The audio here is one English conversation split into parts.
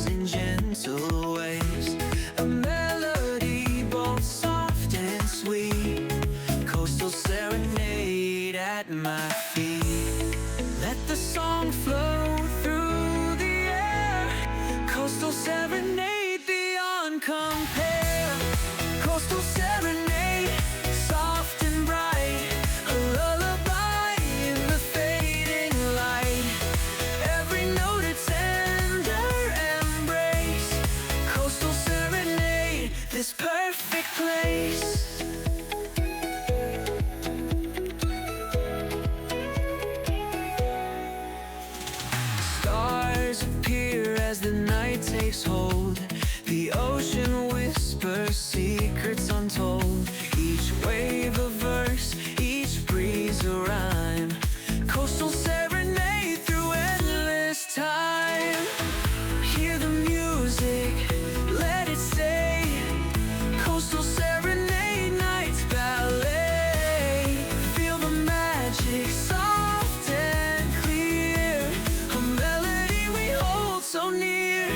whispers in gentle ways, a melody both soft and sweet, coastal serenade at my feet. Let the song flow through the air, coastal serenade beyond compare. Coastal serenade, soft and bright, a lullaby in the fading light. Every note a tender embrace, coastal serenade, this perfect place. Stars appear as the night takes hold, the ocean whispers secrets untold. Each wave a verse, each breeze a rhyme, coastal serenade through endless time. Hear the music, let it stay, coastal serenade night's ballet. Feel the magic, soft and clear, a melody we hold so near.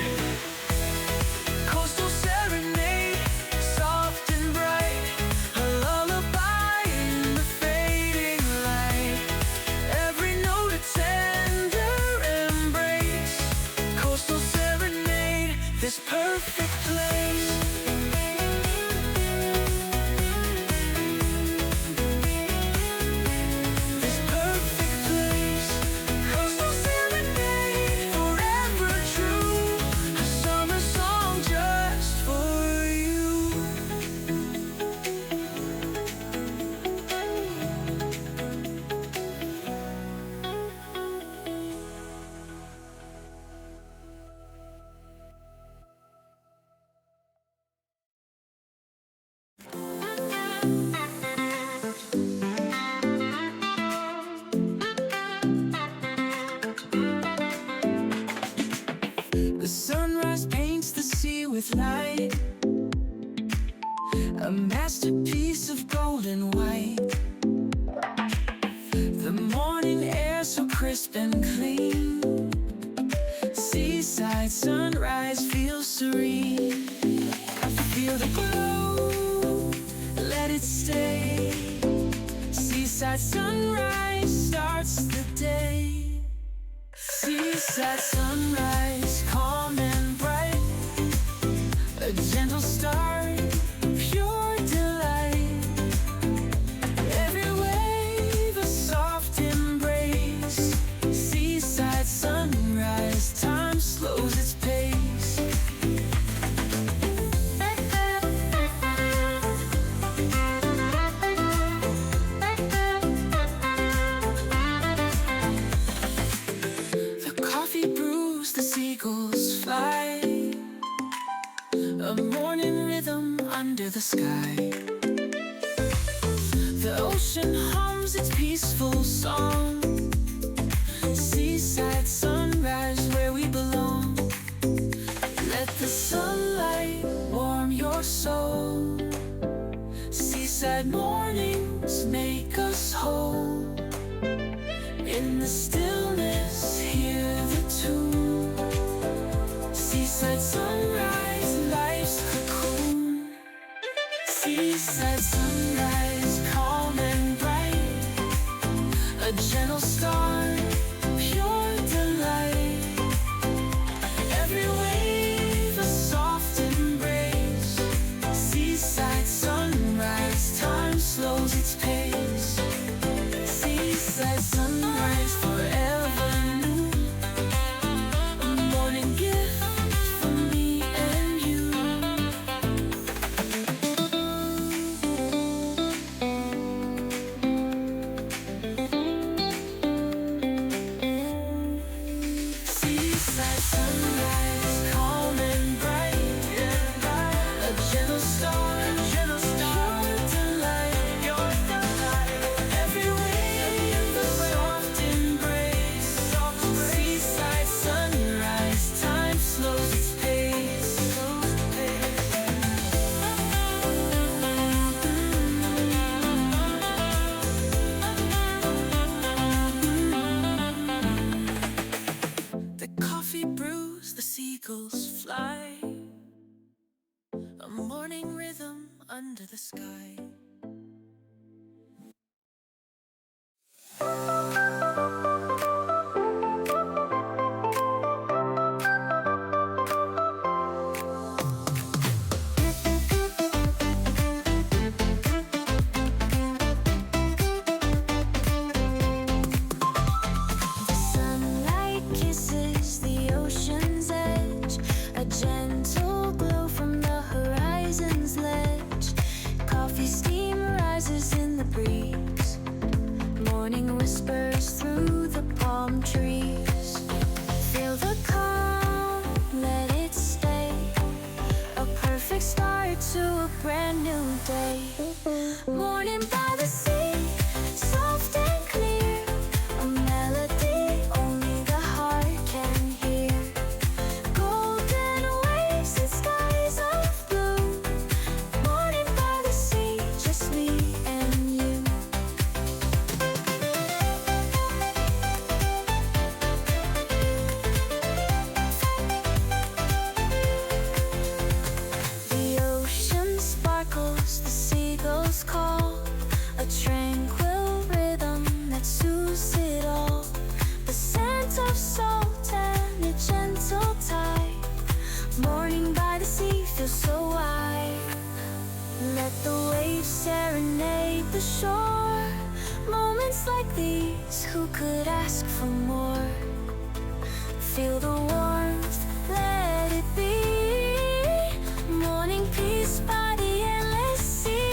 Coastal serenade, soft and bright, a lullaby in the fading light. Every note a tender embrace, coastal serenade, this perfect place. This perfect place, coastal serenade, forever true, a summer song just for you. The sunrise paints the sea with light, a masterpiece of gold and white. The morning air so crisp and clean, seaside sunrise feels serene. Feel the glow, let it stay, seaside sunrise starts the day. Seaside sunrise, calm and bright, a gentle start, pure delight. Every wave a soft embrace, seaside sunrise, time slows its pace. The coffee brews, the seagulls fly, a morning rhythm under the sky. The ocean hums its peaceful song, seaside sunrise where we belong. Let the sunlight warm your soul, seaside mornings make us whole. In the stillness, hear the tune, seaside sunrise, life's cocoon. Seaside sunrise, calm and bright, a gentle start, pure delight. Every wave a soft embrace, seaside sunrise, time slows its pace. Seaside sunrise, forever new, a morning gift for me and you. seagulls fly, a morning rhythm under the sky. Gentle glow from the horizon's ledge. Coffee steam rises in the breeze. Morning whispers through the palm trees. Feel the calm, let it stay. A perfect start to a brand new day. Morning by the sea, soft and clear. A melody only the heart can hear. Call a tranquil rhythm that soothes it all. The scent of salt and a gentle tide. Morning by the sea feels so wide. Let the waves serenade the shore. Moments like these, who could ask for more? Feel the warmth, let it be. Morning peace by the endless sea.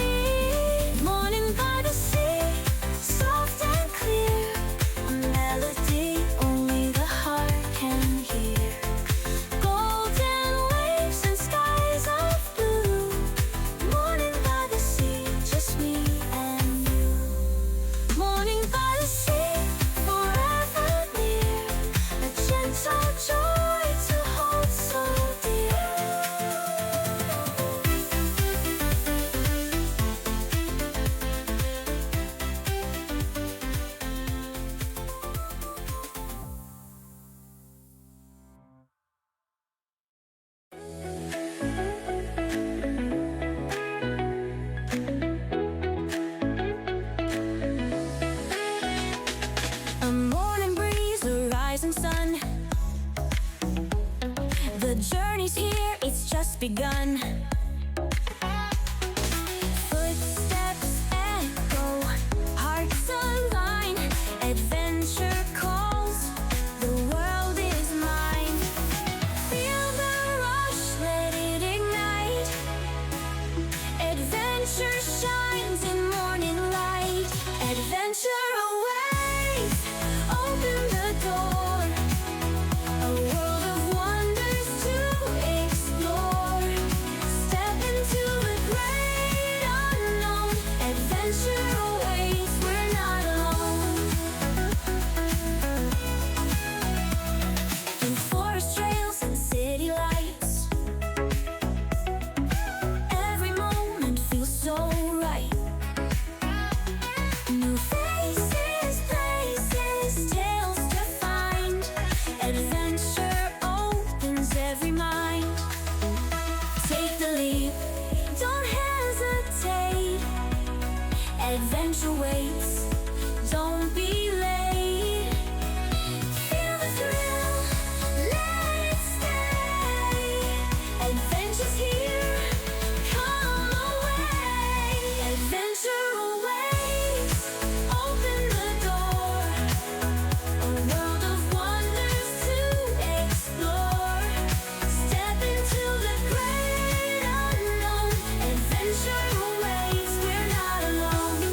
The journey's here, it's just begun. Footsteps echo, hearts align. Adventure calls, the world is mine. Feel the rush, let it ignite. Adventure shines in morning light. Adventure awaits, open the door. A world of wonders to explore. Step into the great unknown. Adventure awaits, we're not alone. Through forest trails and city lights, every moment feels so right. New faces, places, tales to find. Adventure opens every mind. Take the leap, don't hesitate. Adventure waits, don't be late. Feel the thrill, let it stay. Adventure's here, come away. Adventure awaits, open the door. A world of wonders to explore. Step into the great unknown. Adventure awaits, we're not alone.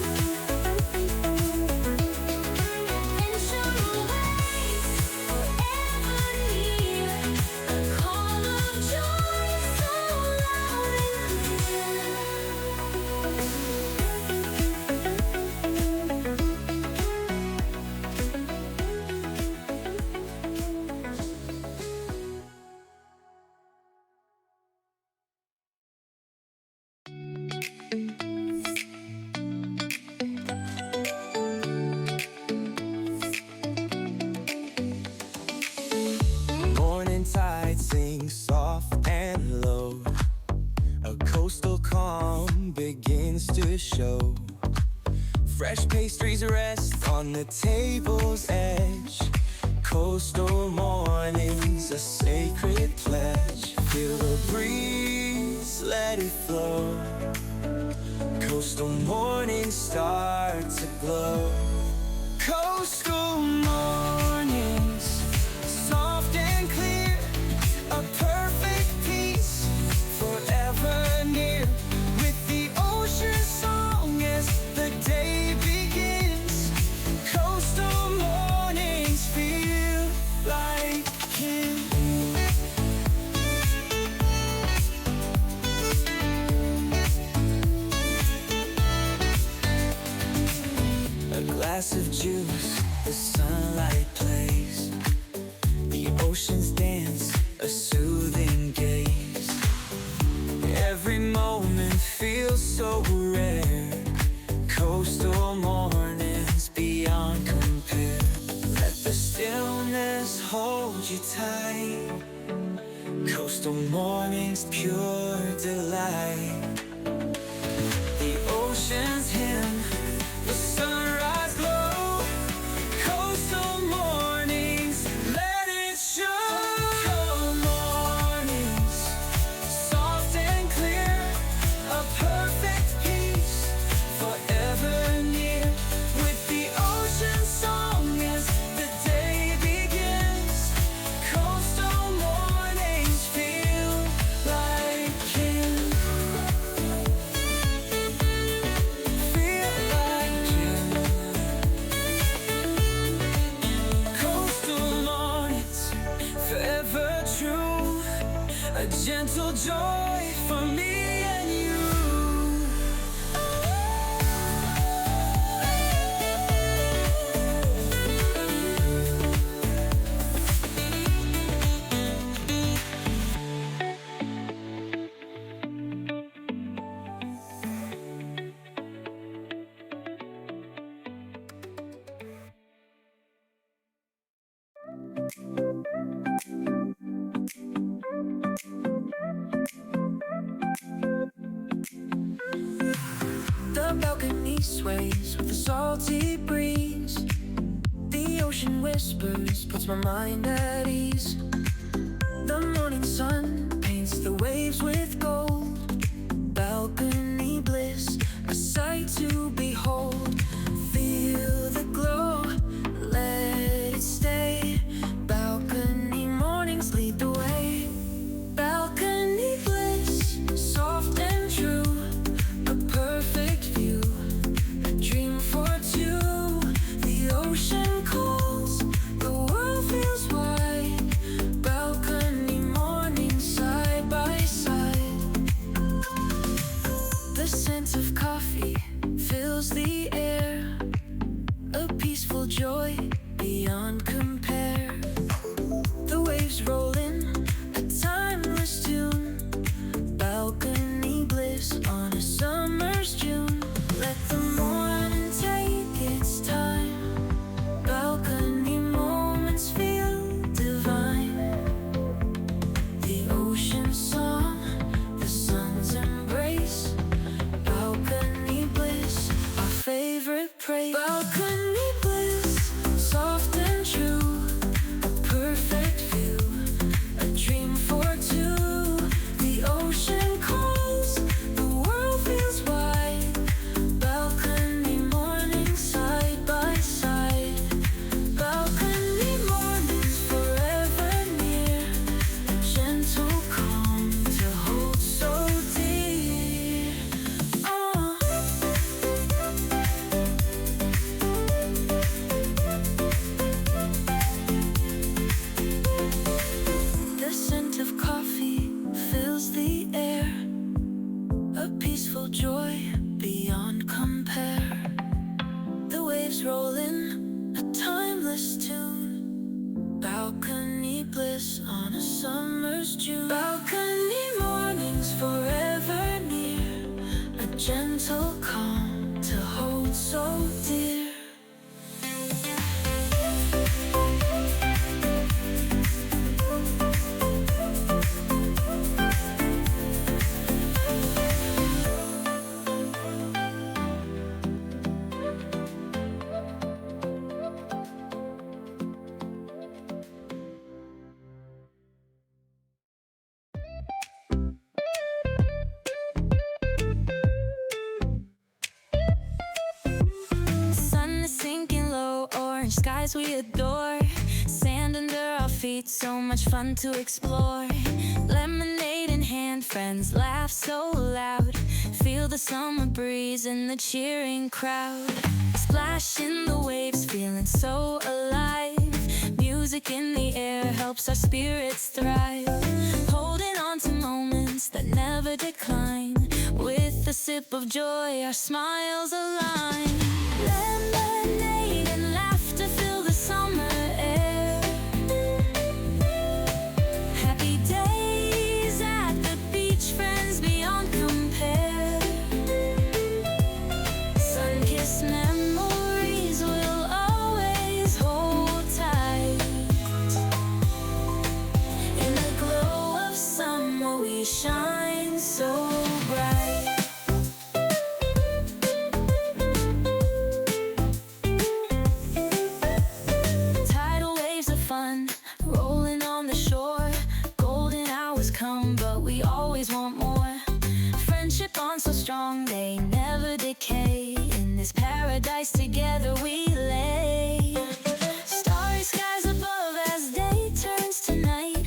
coastal calm begins to show. Fresh pastries rest on the table's edge. Coastal mornings, a sacred pledge. Feel the breeze, let it flow. Coastal mornings start to glow. Coastal mornings, soft and clear, a perfect peace, forever near. With the ocean song as the day begins. Coastal mornings feel like kin. A glass of juice, the sunlight plays. The oceans dance, a soothing gaze. Every moment feels so rare. Coastal mornings beyond compare. Let the stillness hold you tight. Coastal mornings, pure delight. The ocean's hymn, the sunrise glow. Coastal mornings, let it show. Coastal mornings, soft and clear, a perfect peace, forever near. With the ocean song as the day begins. Coastal mornings feel like kin. Feel like kin. Coastal mornings, forever true. A gentle joy for me and you. The balcony sways with a salty breeze. The ocean whispers, puts my mind at ease. The morning sun paints the waves with gold. Balcony bliss, a sight to behold. Feel the glow, let it stay. Balcony mornings lead the way. Balcony bliss, soft and true, a perfect view, a dream for two. The ocean calls, the world feels wide. Balcony mornings side by side. The scent of coffee fills the air, a peaceful joy beyond compare. The waves roll in, a timeless tune. Balcony bliss on a summer's June. Let the morning take its time. Balcony moments feel divine. The ocean song, the sun's embrace. Balcony bliss, our favorite praise. Balcony bliss, soft and true, a perfect view, a dream for two. The ocean calls, the world feels wide. Balcony mornings side by side. Balcony mornings forever near, a gentle calm to hold so dear. The scent of coffee fills the air, a peaceful joy beyond compare. The waves roll in, a timeless tune. Balcony bliss on a summer's June. Balcony mornings forever near, a gentle calm to hold so dear. skies we adore. Sand under our feet, so much fun to explore. Lemonade in hand, friends laugh so loud. Feel the summer breeze and the cheering crowd. Splash in the waves, feeling so alive. Music in the air helps our spirits thrive. Holding on to moments that never decline. With a sip of joy, our smiles align. Lemonade and laughter fill the summer air. Happy days at the beach, friends beyond compare. Sun-kissed memories will always hold tight. In the glow of summer we shine so bright. Tidal waves of fun rolling on the shore. Golden hours come, but we always want more. Friendship bonds so strong, they never decay. In this paradise together we lay. Starry skies above as day turns to night.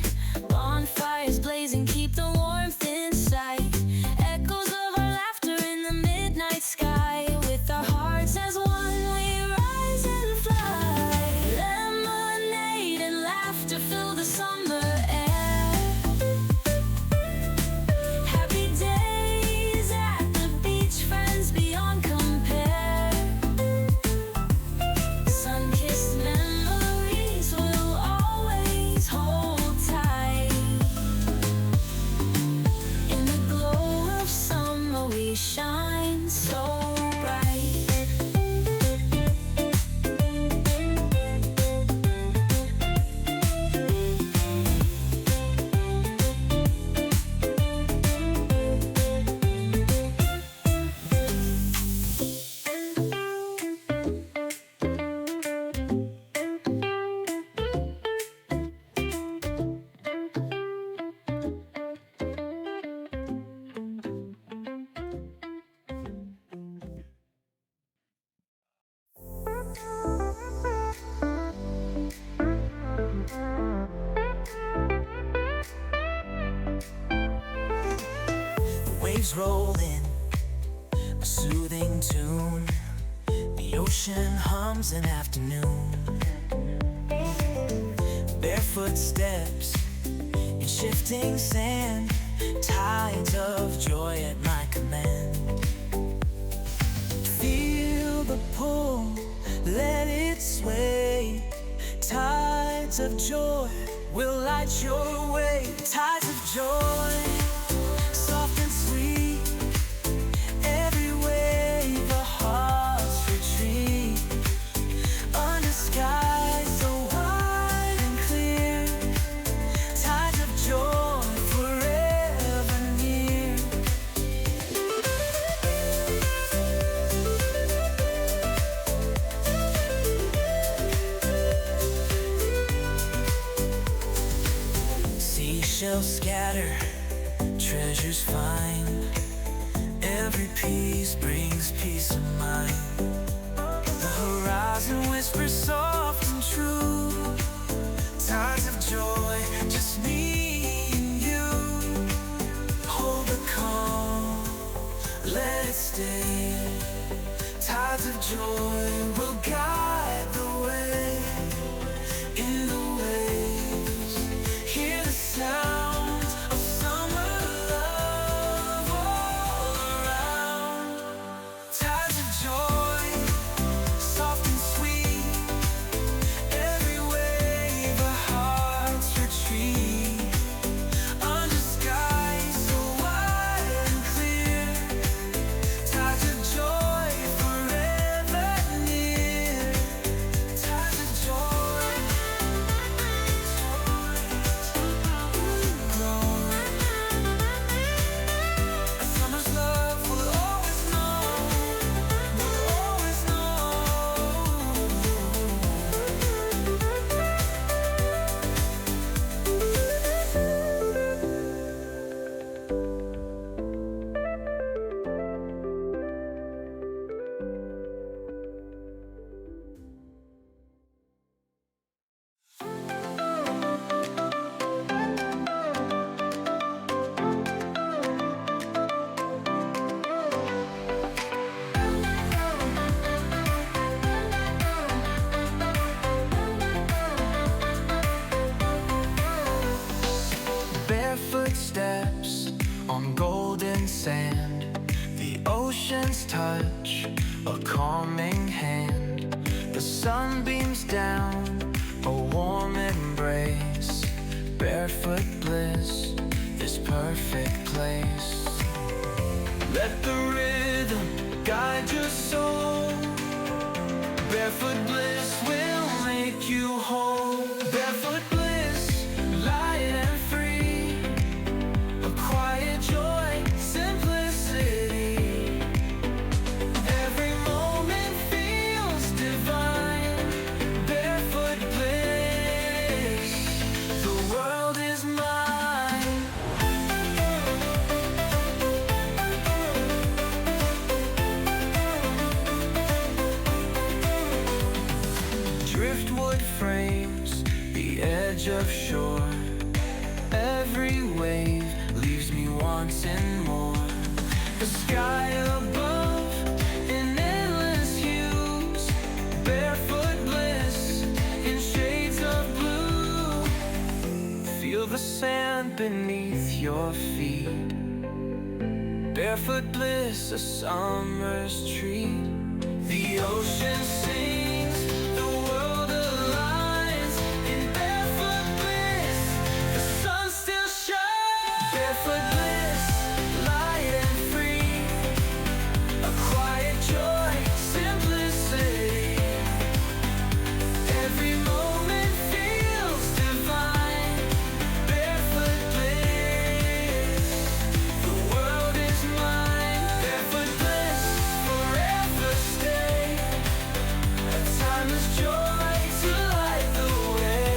Bonfires blazing keep the warmth in sight. Echoes of our laughter in the midnight sky. With our hearts as one we rise and fly. Lemonade and laughter fill the summer air. Happy days at the beach, friends beyond compare. Sun-kissed memories will always hold tight. In the glow of summer we shine so bright. Waves roll in, a soothing tune. The ocean hums an afternoon. Barefoot steps in shifting sand. Tides of joy at my command. Feel the pull, let it sway. Tides of joy will light your way. Tides of joy, soft and sweet. Every wave a heart's retreat. Under skies so wide and clear. Tides of joy forever near. Seashells scatter, treasures find. Every piece brings peace of mind. The horizon whispers soft and true. Tides of joy, just me and you. Hold the calm, let it stay. Tides of joy will guide the way. In the waves, hear the sound of summer love all around. Tides of joy, soft and sweet. Every wave a heart's retreat. Under skies so wide and clear. Tides of joy forever near. on golden sand. The ocean's touch, a calming hand. The sun beams down, a warm embrace. Barefoot bliss, this perfect place. Let the rhythm guide your soul. Barefoot bliss will make you whole. Barefoot bliss, light and free. A quiet joy, simplicity. Every moment feels divine. Barefoot bliss, the world is mine. Driftwood frames the edge of shore. Every wave leaves me wanting more. The sky above in endless hues. Barefoot bliss in shades of blue. Feel the sand beneath your feet. Barefoot bliss, a summer's treat. The ocean sings, the world aligns. In barefoot bliss, the sun still shines. Barefoot bliss, light and free. A quiet joy, simplicity. Every moment feels divine. Barefoot bliss, the world is mine. Barefoot bliss, forever stay. A timeless joy to light the way.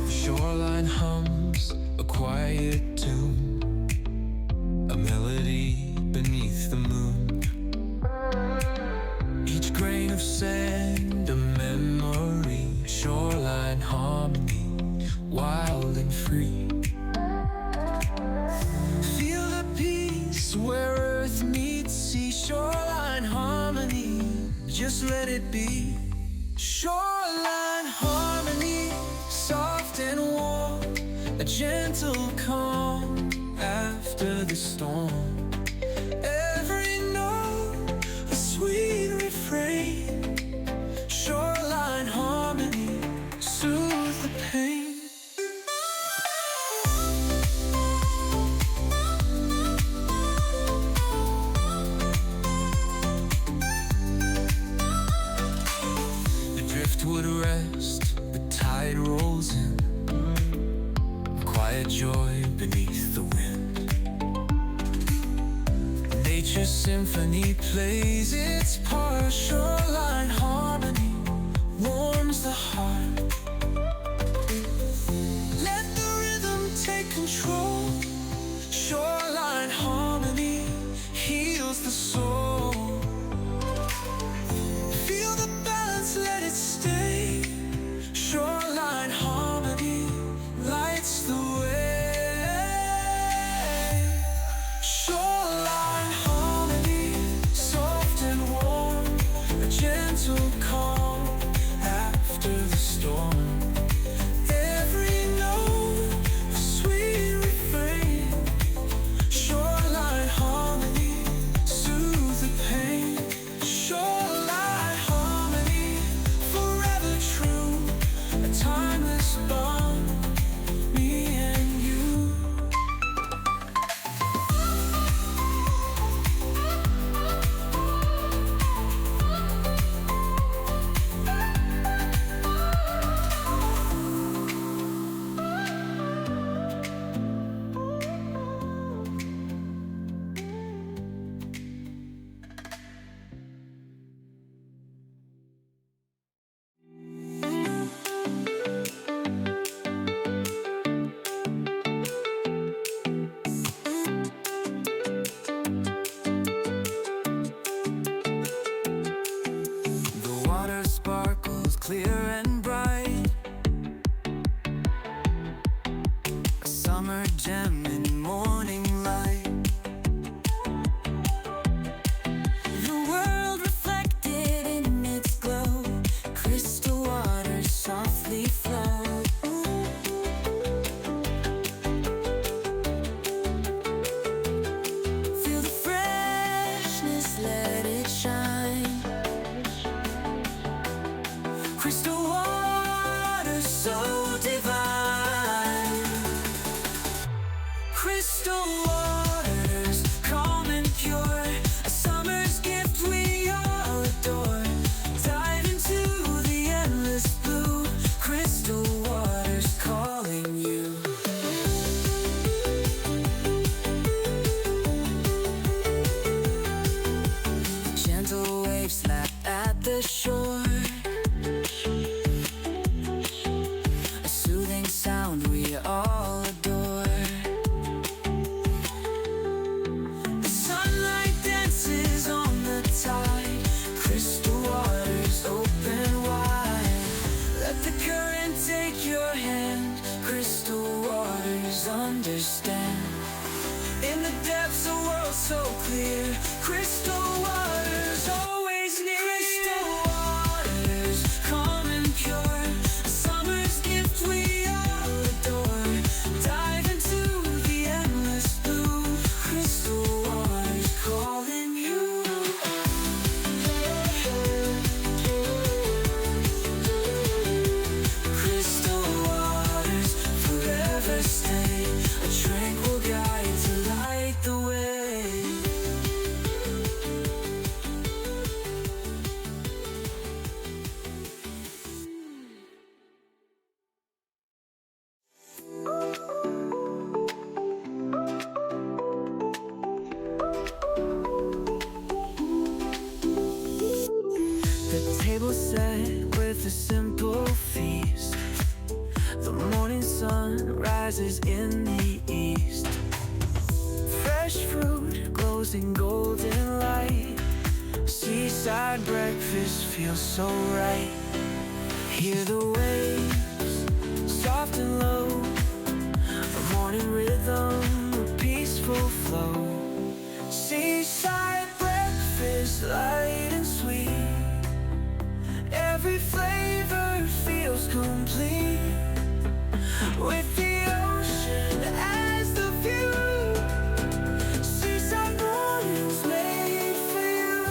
Shoreline hums a quiet tune, a melody beneath the moon. Each grain of sand a memory. Shoreline harmony, wild and free. Feel the peace where earth meets sea. Shoreline harmony, just let it be. Shoreline harmony, soft and warm, a gentle calm after the storm. Every note a sweet refrain. Shoreline harmony, soothe the pain. The driftwood rest, the tide rolls in. Quiet joy beneath the wind. Nature's symphony plays its part. Shoreline harmony warms the heart. Let the rhythm take control. Shoreline harmony heals the soul. Feel the balance, let it stay. Shoreline harmony lights the way. Shoreline harmony, soft and warm, a gentle calm after the storm. Every note a sweet refrain. Shoreline harmony, soothe the pain. Shoreline harmony, forever true, a timeless bond, me and you. your hand, crystal waters understand. In the depths a world so clear, crystal waters always near. Crystal waters, calm and pure, a summer's gift we all adore. Dive into the endless blue, crystal waters calling you. Crystal waters forever stay, a tranquil guide to light the way. The table set with a simple feast. The morning sun rises in the east. Fresh fruit glows in golden light. Seaside breakfast feels so right. Hear the waves, soft and low. A morning rhythm, a peaceful flow. Seaside breakfast, light and sweet. Every flavor feels complete. With the ocean as the view, seaside mornings made for you.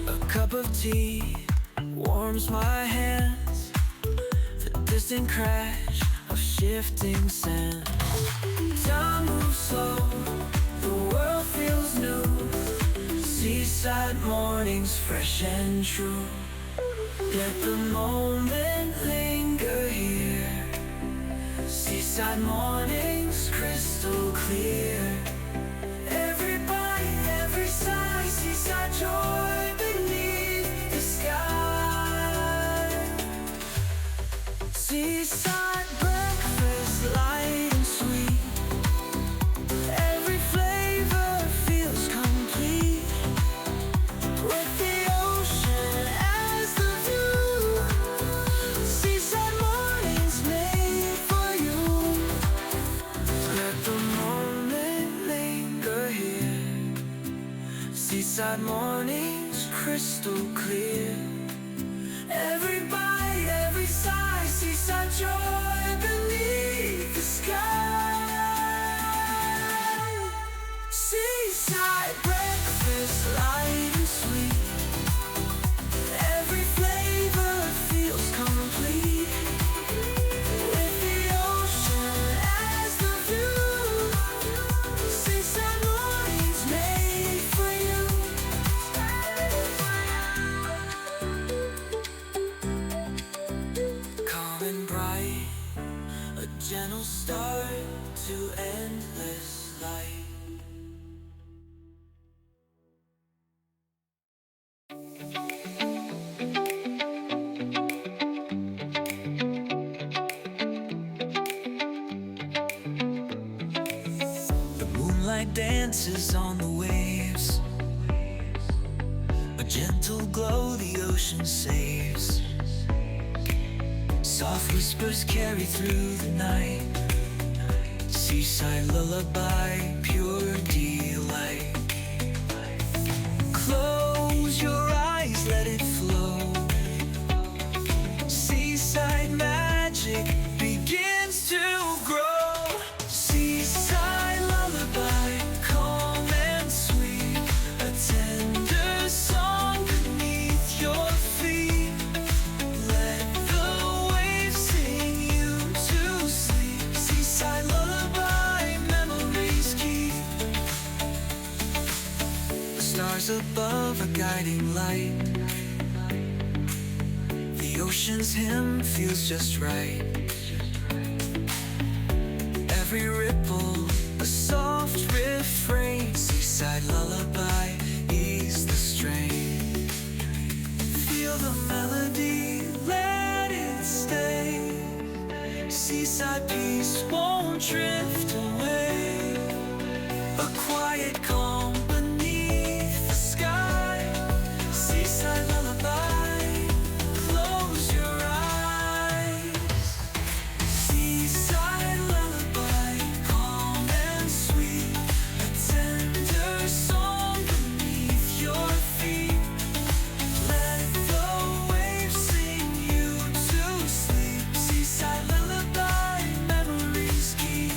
A cup of tea warms my hands. The distant crash of shifting sand. Time moves slow, the world feels new. Seaside mornings fresh and true. Let the moment linger here. Seaside mornings crystal clear. Every bite, every sigh, seaside joy beneath the sky. Seaside breakfast, light and sweet. Every flavor feels complete. With the ocean as the view, seaside mornings made for you. Let the moment linger here. Seaside mornings crystal clear. Every bite, every sigh, seaside joy beneath the sky. Seaside breakfast, light and sweet. Every flavor feels complete. With the ocean as the view, seaside mornings made for you. Calm and bright, a gentle start to endless light. The moonlight dances on the waves. A gentle glow the ocean saves. Soft whispers carry through the night. Seaside lullaby, pure delight. Close your eyes, let it flow. Seaside magic begins to grow. Seaside lullaby, calm and sweet. A tender song beneath your feet. Let the waves sing you to sleep. Seaside lullaby, memories keep. The stars above are guiding light. The ocean's hymn feels just right. Every ripple, a soft refrain. Seaside lullaby, ease the strain. Feel the melody, let it stay. Seaside peace won't drift away. A quiet calm beneath the sky. Seaside lullaby, close your eyes. Seaside lullaby, calm and sweet. A tender song beneath your feet. Let the waves sing you to sleep. Seaside lullaby, memories keep.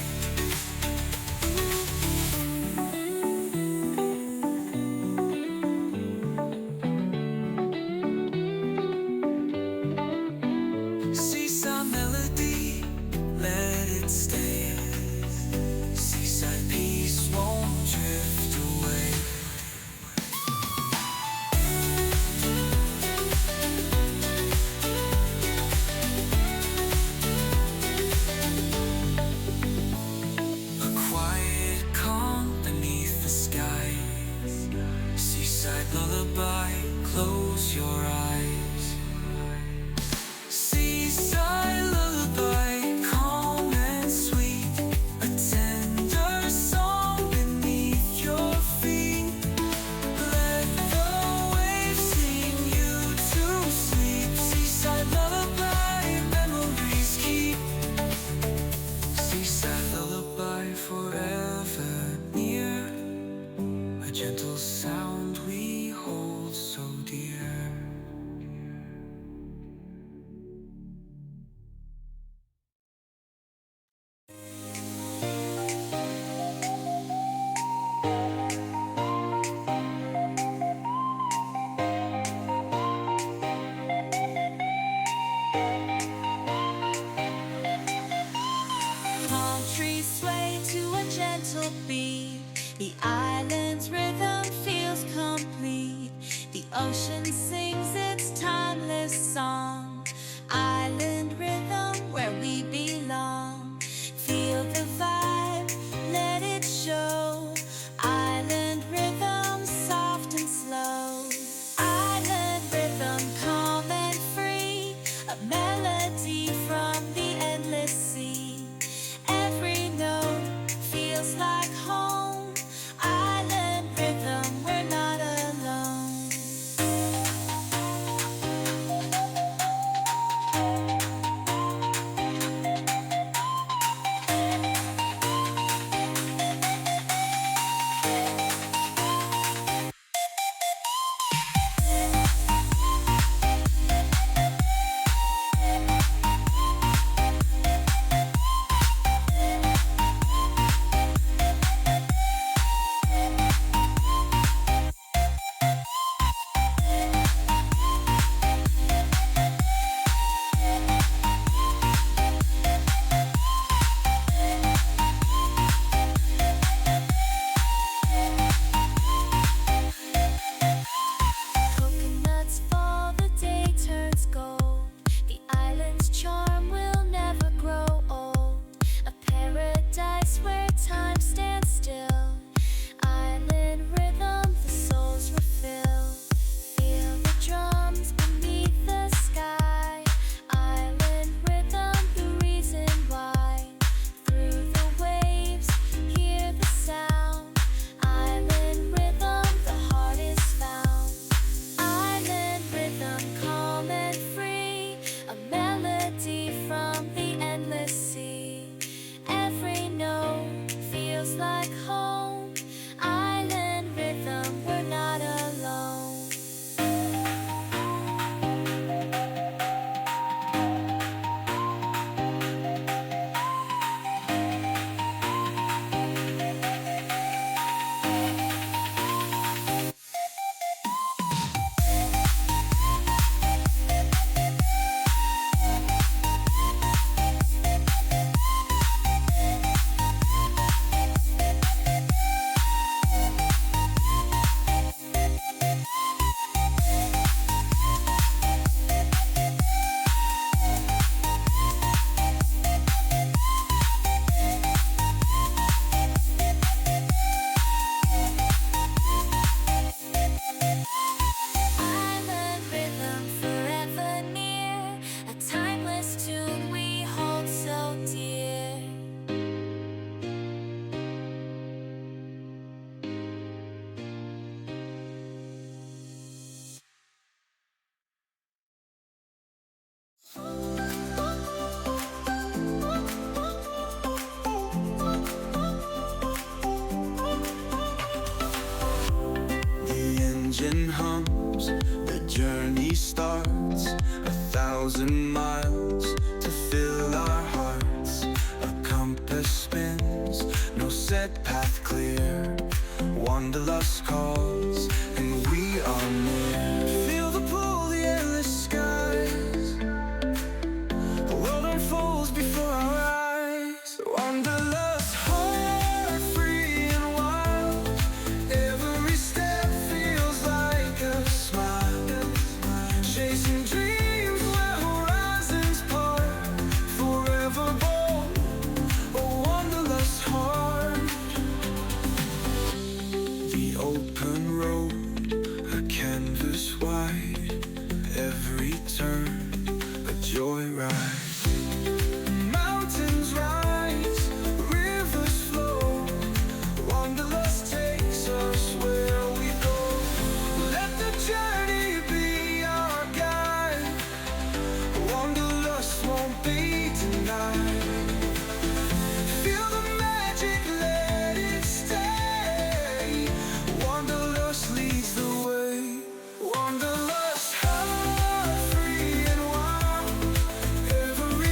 The engine hums, the journey starts, 1,000 miles to fill our hearts. A compass spins, no set path clear. Wanderlust calls, and we are near. Feel the pull, the endless skies. The world unfolds before our eyes. Wanderlust, heart free and wild. Every step feels like a smile. Chasing dreams where horizons part. Forever bold, a wanderlust heart. The open road, a canvas wide. Every turn, a joyride. Mountains rise, rivers flow. Wanderlust takes us where we go. Let the journey be our guide. Wanderlust won't be denied. Feel the magic, let it stay. Wanderlust leads the way. Wanderlust, heart free and wild. Every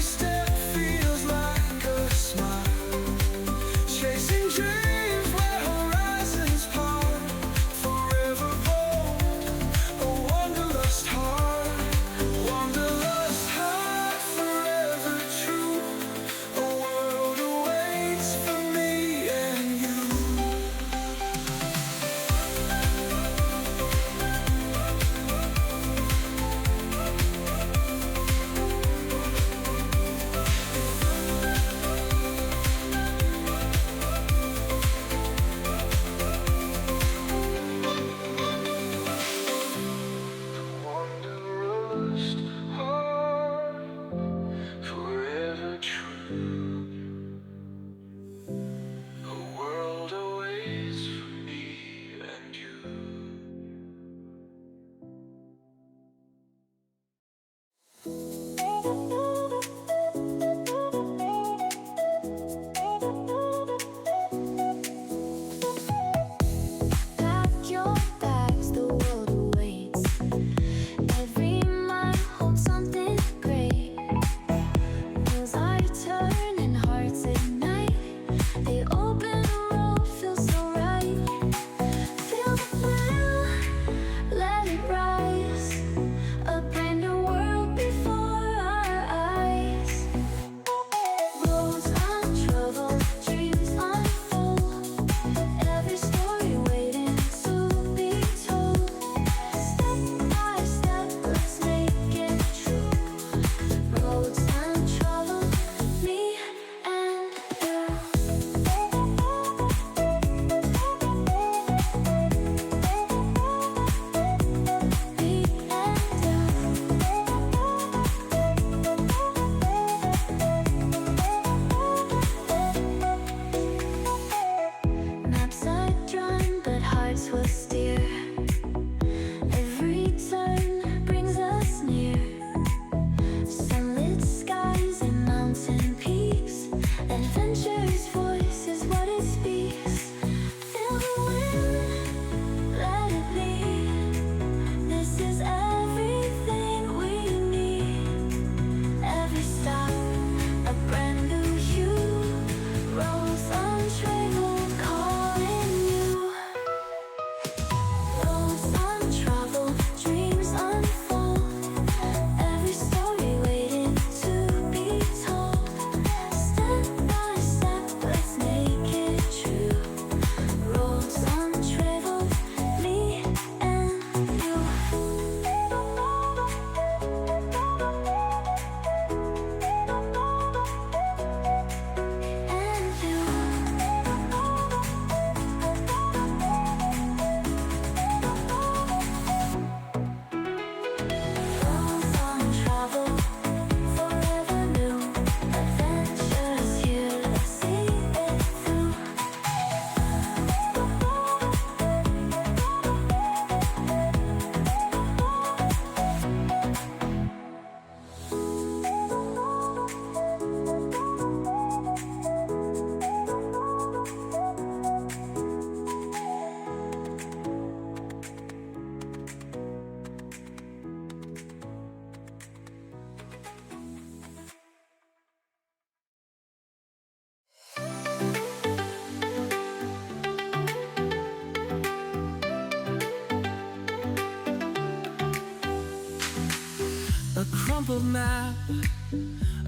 A crumpled map,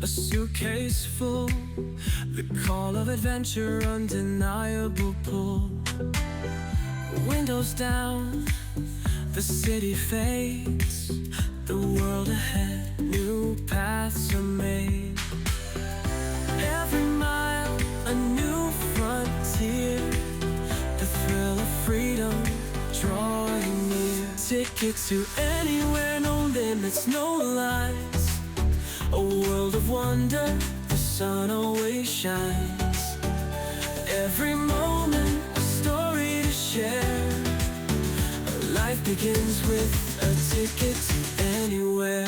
a suitcase full, the call of adventure, undeniable pull. Windows down, the city fades, the world ahead, new paths are made. Every mile, a new frontier, the thrill of freedom drawing near. Ticket to anywhere, no limits, no lines. A world of wonder, the sun always shines. Every moment, a story to share. Life begins with a ticket to anywhere.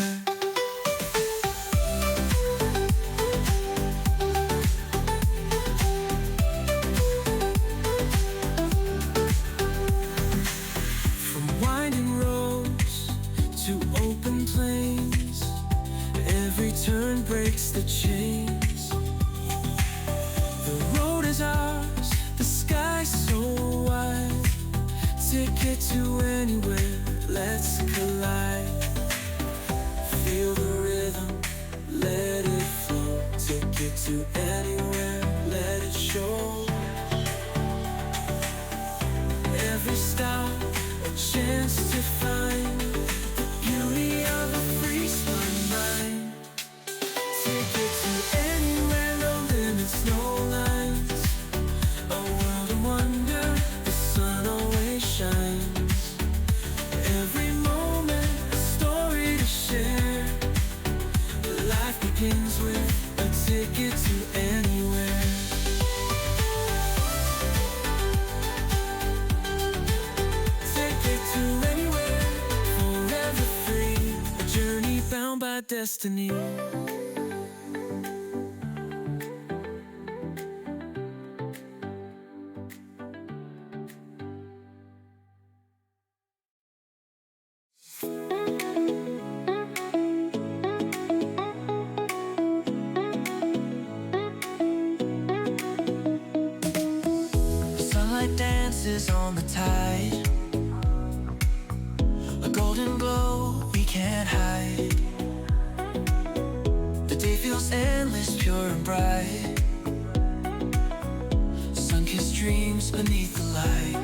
From winding roads to open plains, every turn breaks the chains. The road is ours, the sky so wide. Ticket to anywhere, let's collide. Feel the rhythm, let it flow. Ticket to anywhere, let it show. Every stop, a chance to find the beauty of a free spun mind. Ticket to anywhere, no limits, no lines. A world of wonder, the sun always shines. Every moment, a story to share. Life begins with a ticket to anywhere. Ticket to anywhere, forever free. A journey bound by destiny. Sunlight dances on the tide, a golden glow we can't hide. The day feels endless, pure and bright. Sun-kissed dreams beneath the light.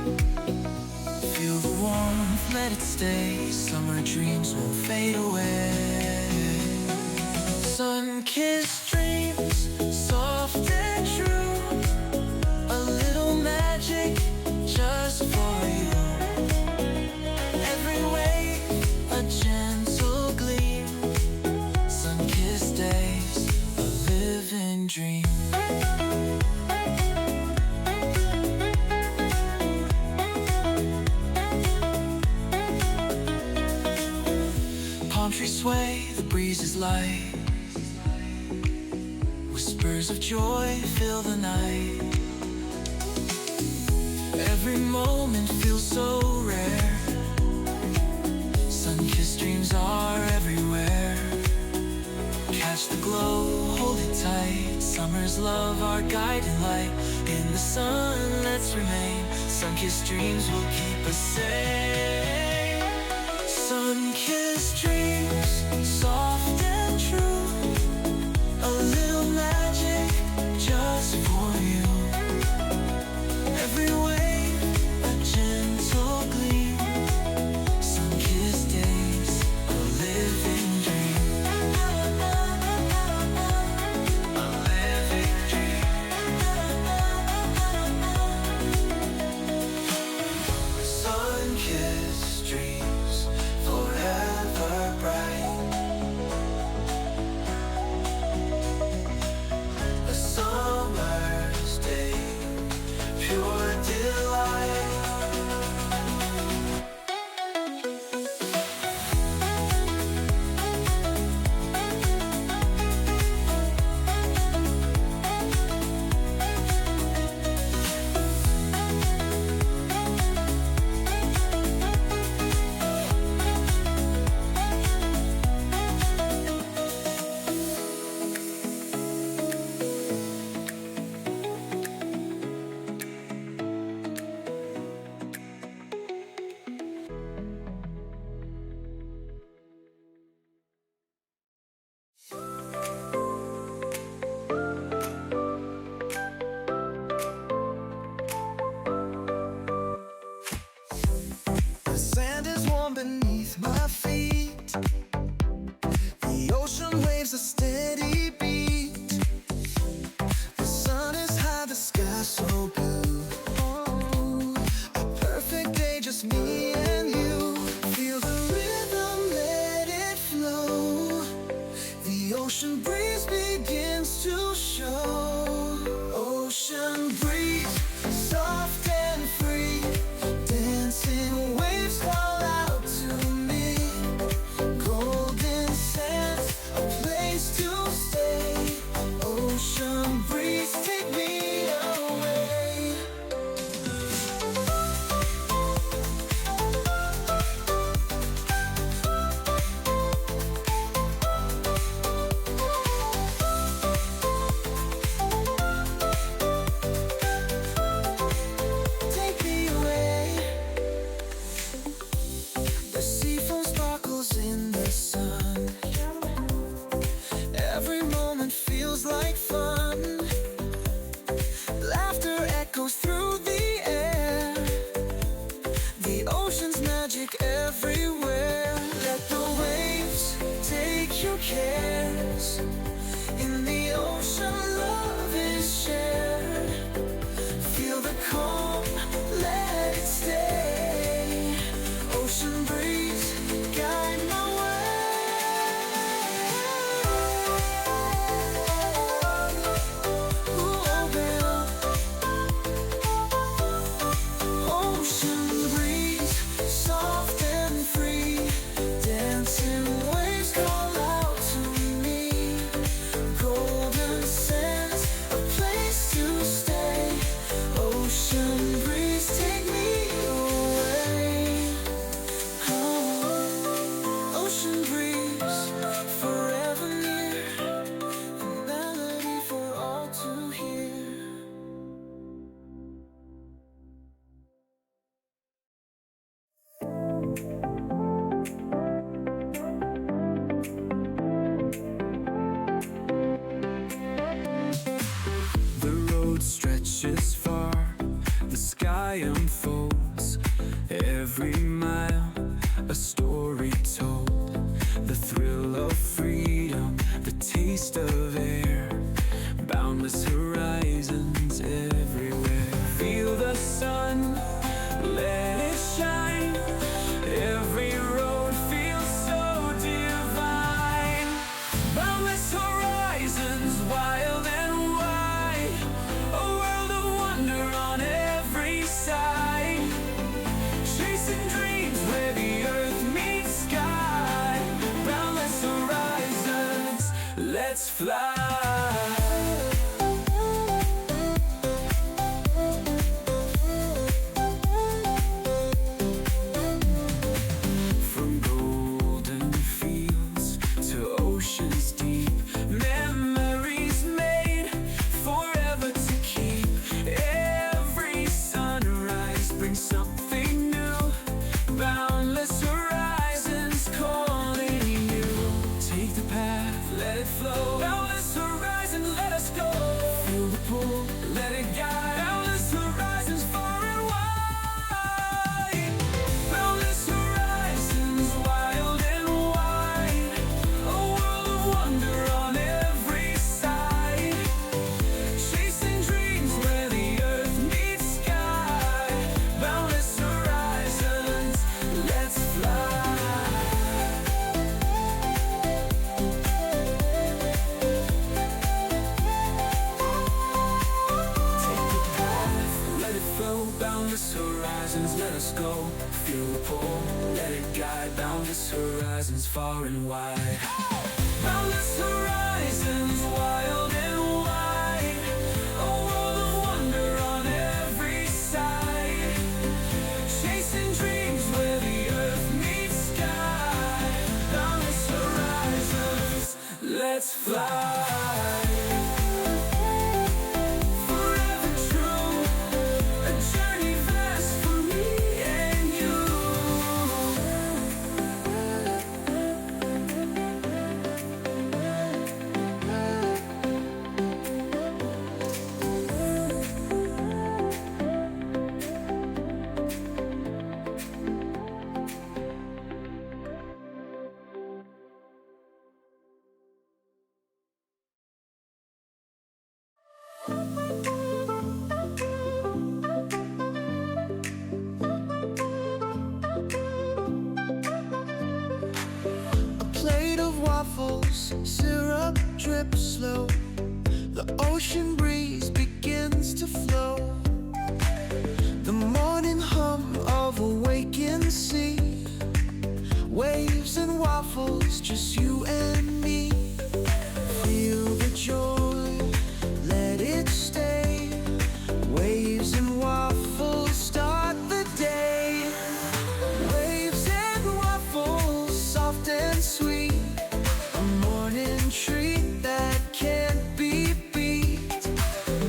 Feel the warmth, let it stay. Summer dreams won't fade away. Sun-kissed dreams, soft and true. A little magic just for you. Every wave, a gentle gleam. Sun-kissed days, a living dream. Palm trees sway, the breeze is light. Whispers of joy fill the night. Every moment feels so rare. Sun-kissed dreams are everywhere. Catch the glow, hold it tight. Summer's love, our guiding light. In the sun, let's remain. Sun-kissed dreams will keep us safe. Sun-kissed dreams, soft and true. A little magic just for you. Every wave, a gentle gleam. Sun-kissed days, a living dream. A living dream. Sun-kissed Ocean breeze begins to show. Ocean breeze, soft and free. Dancing waves call out to me. Golden sands, a place to stay. Ocean breeze, take me away. Take me away. The sea foam sparkles in the sun. Every moment feels like fun. Laughter echoes through the air. The ocean's magic everywhere. Let the waves take your cares. In the ocean, love is shared. Feel the calm, let it stay. Ocean breeze, guide my way. Ooh, open up. Ocean breeze, soft and free. Dancing waves call out to me. Golden sands, a place to stay. Ocean breeze, take me away. Oh, ocean breeze, forever near. A melody for all to hear. The road stretches far, the sky unfolds. Every mile, a story told. The thrill of freedom, the taste of air. Boundless horizons everywhere. Feel the sun, let it shine. Every road feels so divine. Boundless horizons, wild and wide. A world of wonder on every side. Chasing dreams where the earth meets sky. Boundless horizons, let's fly. From golden fields to oceans deep, memories made forever to keep. Every sunrise brings something new. Boundless horizons calling you. Take the path, let it flow. Boundless horizon, let us go. Feel the pull, let it guide. Boundless horizons far and wide. Boundless horizons, wild and wide. A world of wonder on every side. Chasing dreams where the earth meets sky. Boundless horizons, let's fly. Take the path, let it flow. Boundless horizons, let us go. Feel the pull, let it guide. Boundless horizons, far and wide. Boundless horizons, wild and wide. A world of wonder on every side. Chasing dreams where the earth meets sky. Boundless horizons, let's fly. waffles, syrup drips slow. The ocean breeze begins to flow. The morning hum of a waking sea. Waves and waffles, just you and me. Feel the joy, let it stay. Waves and waffles, start the day. Waves and waffles, soft and sweet. A morning treat that can't be beat.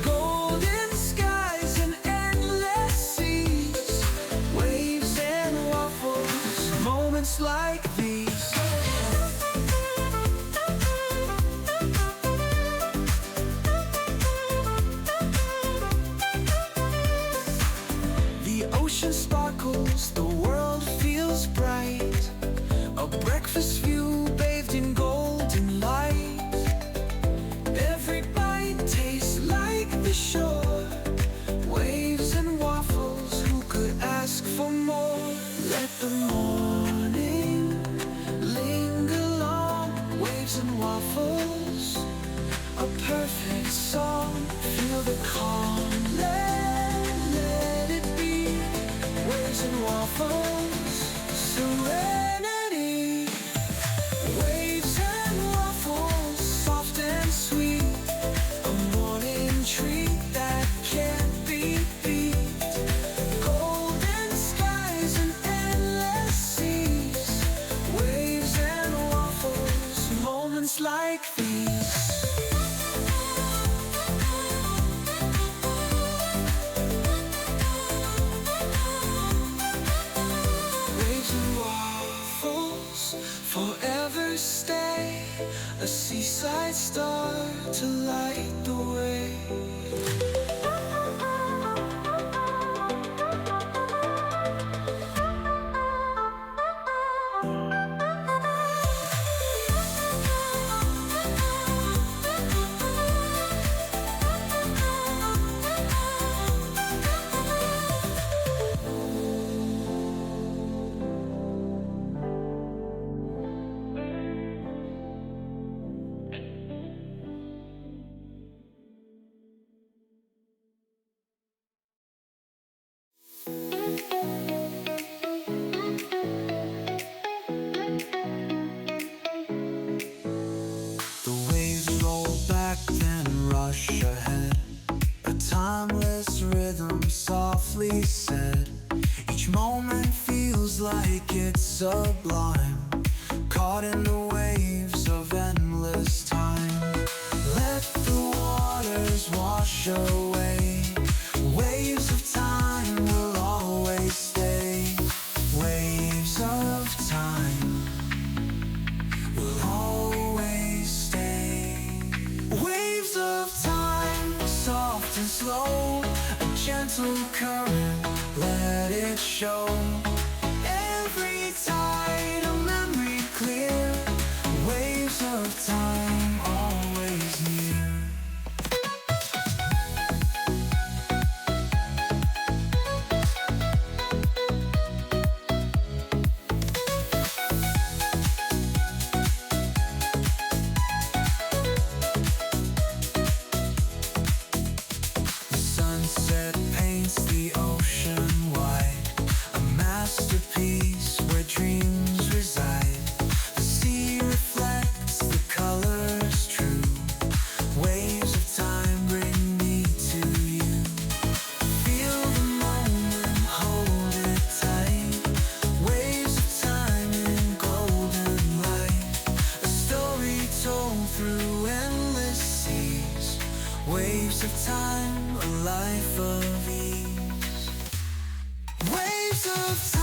Golden skies and endless seas. Waves and waffles, moments like these. The ocean sparkles, the world feels bright. A breakfast view bathed in golden light. Every bite tastes like the shore. Waves and waffles, who could ask for more? Let the morning linger long. Waves and waffles, a perfect song. Feel the calm, let it be. Waves and waffles, serenity. Waves and waffles, soft and sweet. A morning treat that can't be beat. Golden skies and endless seas. Waves and waffles, moments like these. Waves and waffles, forever stay. A seaside star to light the way. The waves roll back, then rush ahead. A timeless rhythm softly said. Each moment feels like it's sublime. Caught in the waves of endless time. Let the waters wash away. Waves of time will always stay. Waves of time will always stay. Waves of time, soft and slow. A gentle current, let it show. Every tide, a memory clear. Waves of time, always near. The sunset paints the ocean white. A masterpiece where dreams reside. The sea reflects the colors true. Waves of time bring me to you. Feel the moment, hold it tight. Waves of time in golden light. A story told through endless seas. Waves of time, a life of ease. Waves of time.